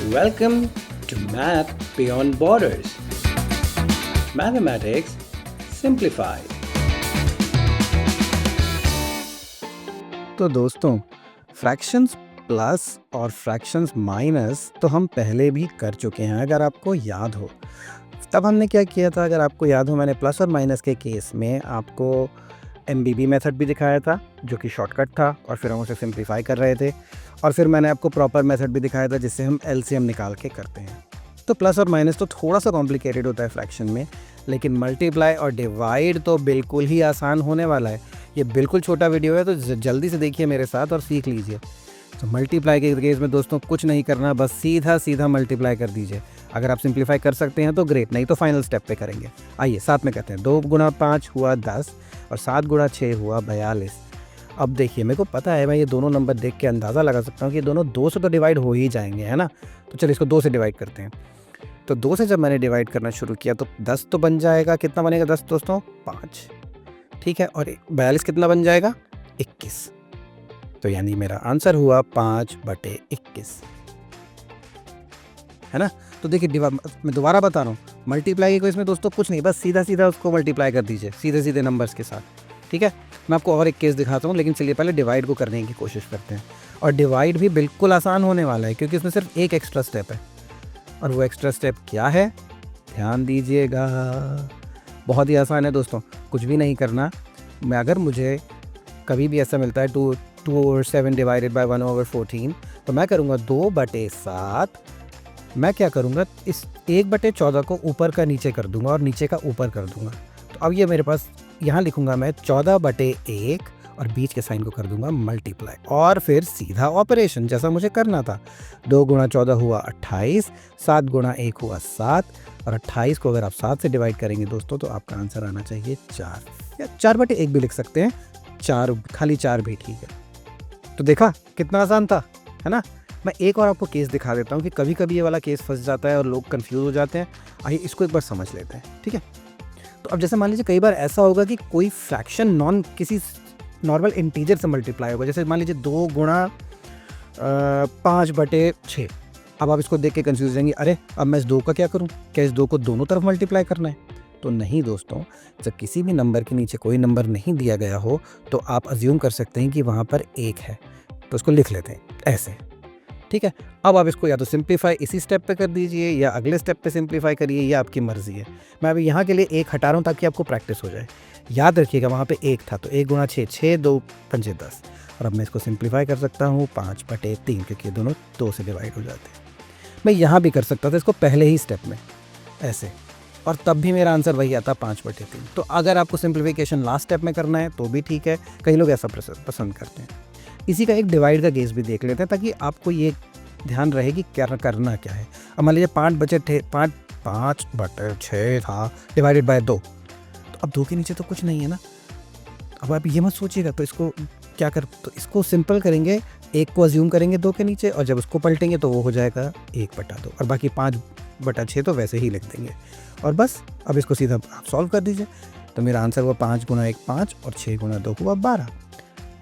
Welcome to Math Beyond Borders. Mathematics Simplified. तो दोस्तों, fractions plus और फ्रैक्शंस माइनस तो हम पहले भी कर चुके हैं, अगर आपको याद हो। तब हमने क्या किया था, अगर आपको याद हो, मैंने प्लस और माइनस के केस में आपको एमबीबी मेथड भी दिखाया था, जो कि शॉर्टकट था, और फिर हम उसे सिंप्लीफाई कर रहे थे। और फिर मैंने आपको प्रॉपर मेथड भी दिखाया था, जिससे हम एलसीएम निकाल के करते हैं। तो प्लस और माइनस तो थोड़ा सा कॉम्प्लिकेटेड होता है फ्रैक्शन में, लेकिन मल्टीप्लाई और डिवाइड तो बिल्कुल ही आसान होने वाला है। ये बिल्कुल छोटा वीडियो है, तो जल्दी से देखिए मेरे साथ और सीख लीजिए। तो मल्टीप्लाई के केस में दोस्तों कुछ नहीं करना, बस सीधा सीधा मल्टीप्लाई कर दीजिए। अगर आप सिंप्लीफाई कर सकते हैं तो ग्रेट, नहीं तो फाइनल स्टेप पे करेंगे। आइए साथ में करते हैं। 2 गुणा 5 हुआ 10 और 7 गुणा 6 हुआ 42। अब देखिए, मेरे को पता है, मैं ये दोनों नंबर देख के अंदाज़ा लगा सकता हूँ कि ये दोनों 2 से तो डिवाइड हो ही जाएंगे, है ना। तो चलिए इसको 2 से डिवाइड करते हैं। तो 2 से जब मैंने डिवाइड करना शुरू किया तो 10 तो बन जाएगा। कितना बनेगा 10 दोस्तों? 5। ठीक है, और 42 कितना बन जाएगा? 21। तो यानी मेरा आंसर हुआ 5/21, है ना। तो देखिए, मैं दोबारा बता रहा हूँ, मल्टीप्लाई को इसमें दोस्तों कुछ नहीं, बस सीधा सीधा उसको मल्टीप्लाई कर दीजिए सीधे सीधे नंबर्स के साथ। ठीक है, मैं आपको और एक केस दिखाता हूँ, लेकिन चलिए पहले डिवाइड को करने की कोशिश करते हैं। और डिवाइड भी बिल्कुल आसान होने वाला है, क्योंकि इसमें सिर्फ एक एक्स्ट्रा स्टेप है। और वो एक्स्ट्रा स्टेप क्या है, ध्यान दीजिएगा। बहुत ही आसान है दोस्तों, कुछ भी नहीं करना। अगर मुझे कभी भी ऐसा मिलता है 2/7 डिवाइडेड बाय 1/14, तो मैं करूँगा 2/7। मैं क्या करूँगा, इस 1/14 को ऊपर का नीचे कर दूंगा और नीचे का ऊपर कर दूंगा। तो अब ये मेरे पास, यहाँ लिखूंगा मैं 14/1 और बीच के साइन को कर दूंगा मल्टीप्लाई, और फिर सीधा ऑपरेशन जैसा मुझे करना था। 2 गुणा 14 हुआ 28, 7 गुणा 1 हुआ 7, और 28 को अगर आप 7 से डिवाइड करेंगे दोस्तों, तो आपका आंसर आना चाहिए 4, या 4/1 भी लिख सकते हैं। 4, खाली 4 भी ठीक है। तो देखा कितना आसान था, है ना। मैं एक और आपको केस दिखा देता हूँ कि कभी कभी ये वाला केस फंस जाता है और लोग कंफ्यूज हो जाते हैं। आइए इसको एक बार समझ लेते हैं, ठीक है। तो अब जैसे मान लीजिए, कई बार ऐसा होगा कि कोई फ्रैक्शन किसी नॉर्मल इंटीजर से मल्टीप्लाई होगा। जैसे मान लीजिए 2 गुणा 5/6। अब आप इसको देख के कंफ्यूज रहेंगे, अरे अब मैं इस 2 का क्या करूँ, क्या इस 2 को दोनों तरफ मल्टीप्लाई करना है? तो नहीं दोस्तों, जब किसी भी नंबर के नीचे कोई नंबर नहीं दिया गया हो, तो आप अज्यूम कर सकते हैं कि वहाँ पर 1 है, तो उसको लिख लेते हैं ऐसे। ठीक है, अब आप इसको या तो सिंप्लीफाई इसी स्टेप पे कर दीजिए, या अगले स्टेप पे सिंप्लीफाई करिए, ये आपकी मर्जी है। मैं अभी यहाँ के लिए 1 हटा रहा हूँ ताकि आपको प्रैक्टिस हो जाए। याद रखिएगा, वहाँ पे 1 था, तो 1 गुणा 6, 6 2 5 10। और अब मैं इसको सिंप्लीफाई कर सकता हूँ 5/3, क्योंकि ये दोनों 2 से डिवाइड हो जाते हैं। मैं यहाँ भी कर सकता था इसको पहले ही स्टेप में ऐसे, और तब भी मेरा आंसर वही आता 5/3। तो अगर आपको सिंप्लीफिकेशन लास्ट स्टेप में करना है तो भी ठीक है, कई लोग ऐसा पसंद करते हैं। इसी का एक डिवाइड का केस भी देख लेते हैं, ताकि आपको ये ध्यान रहे कि क्या करना क्या है। अब मान लीजिए 5/6 था डिवाइडेड बाय 2, तो अब 2 के नीचे तो कुछ नहीं है ना। अब आप ये मत सोचिएगा, तो इसको क्या तो इसको सिंपल करेंगे, 1 को अज्यूम करेंगे 2 के नीचे, और जब उसको पलटेंगे तो वो हो जाएगा 1/2, और बाकी 5/6 तो वैसे ही लिख देंगे। और बस अब इसको सीधा आप सॉल्व कर दीजिए। तो मेरा आंसर हुआ 5 गुणा 1 5 और 6 गुणा 2 हुआ 12।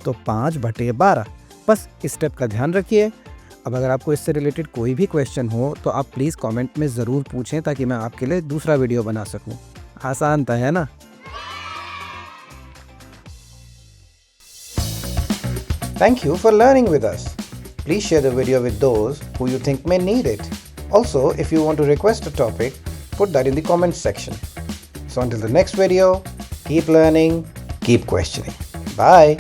तो 5/12। बस इस स्टेप का ध्यान रखिए। अब अगर आपको इससे रिलेटेड कोई भी क्वेश्चन हो तो आप प्लीज़ कमेंट में ज़रूर पूछें, ताकि मैं आपके लिए दूसरा वीडियो बना सकूं। आसान था, है ना। Thank you for learning with us. Please share the video with those who you think may need it. Also, if you want to request a topic, put that in the comments section. So until the next video, keep learning, keep questioning. Bye.